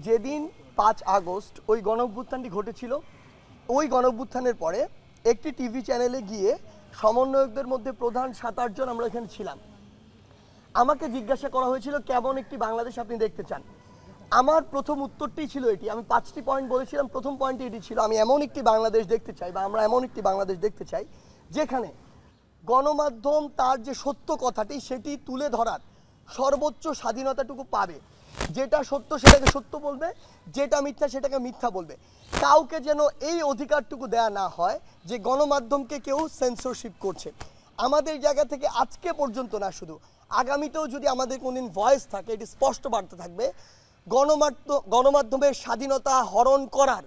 যেদিন 5 আগস্ট ওই গণঅভ্যুত্থানটি ঘটেছিল, ওই গণঅভ্যুত্থানের পরে একটি টিভি চ্যানেলে গিয়ে সমন্বয়কদের মধ্যে প্রধান 7-8 জন আমরা এখানে ছিলাম। আমাকে জিজ্ঞাসা করা হয়েছিল কেমন একটি বাংলাদেশ আপনি দেখতে চান। আমার প্রথম উত্তরটি ছিল এটি, আমি 5টি পয়েন্ট বলেছিলাম, প্রথম পয়েন্টটি এটি ছিল, আমি এমন একটি বাংলাদেশ দেখতে চাই বা আমরা এমন একটি বাংলাদেশ দেখতে চাই যেখানে গণমাধ্যম তার যে সত্য কথাটি সেটি তুলে ধরার সর্বোচ্চ স্বাধীনতাটুকু পাবে। যেটা সত্য সেটাকে সত্য বলবে, যেটা মিথ্যা সেটাকে মিথ্যা বলবে। কাউকে যেন এই অধিকারটুকু দেয়া না হয় যে গণমাধ্যমকে কেউ সেন্সরশিপ করছে। আমাদের জায়গা থেকে আজকে পর্যন্ত না, শুধু আগামীতেও যদি আমাদের কোনদিন ভয়েস থাকে, এটি স্পষ্ট বার্তা থাকবে, গণমাধ্যমের স্বাধীনতা হরণ করার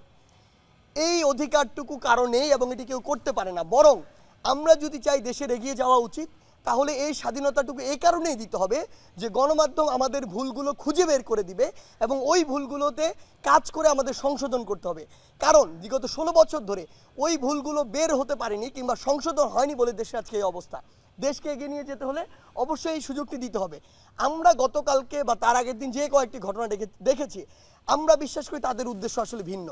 এই অধিকারটুকু কারো নেই এবং এটি কেউ করতে পারে না। বরং আমরা যদি চাই দেশের এগিয়ে যাওয়া উচিত, তাহলে এই স্বাধীনতাটুকু এই কারণেই দিতে হবে যে গণমাধ্যম আমাদের ভুলগুলো খুঁজে বের করে দিবে এবং ওই ভুলগুলোতে কাজ করে আমাদের সংশোধন করতে হবে। কারণ বিগত 16 বছর ধরে ওই ভুলগুলো বের হতে পারেনি কিংবা সংশোধন হয়নি বলে দেশে আজকে এই অবস্থা। দেশকে এগিয়ে নিয়ে যেতে হলে অবশ্যই এই সুযোগটি দিতে হবে। আমরা গতকালকে বা তার আগের দিন যে কয়েকটি ঘটনা দেখেছি, আমরা বিশ্বাস করি তাদের উদ্দেশ্য আসলে ভিন্ন।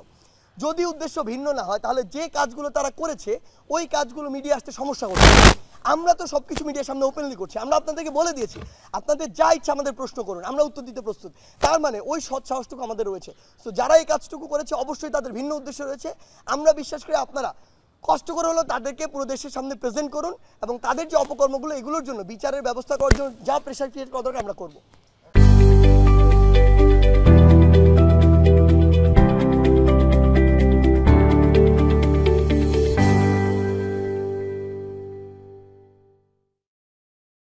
যদি উদ্দেশ্য ভিন্ন না হয় তাহলে যে কাজগুলো তারা করেছে ওই কাজগুলো মিডিয়া আসতে সমস্যা হচ্ছে। আমরা তো সবকিছু মিডিয়ার সামনে ওপেনলি করছি, আমরা আপনাদেরকে বলে দিয়েছি আপনাদের যা ইচ্ছা আমাদের প্রশ্ন করুন, আমরা উত্তর দিতে প্রস্তুত। তার মানে ওই সৎ সাহসটুকু আমাদের রয়েছে। তো যারা এই কাজটুকু করেছে অবশ্যই তাদের ভিন্ন উদ্দেশ্য রয়েছে। আমরা বিশ্বাস করি আপনারা কষ্ট করে হলেও তাদেরকে পুরো দেশের সামনে প্রেজেন্ট করুন এবং তাদের যে অপকর্মগুলো এগুলোর জন্য বিচারের ব্যবস্থা করার জন্য যা প্রেশার ক্রিয়েট করা দরকার আমরা করব।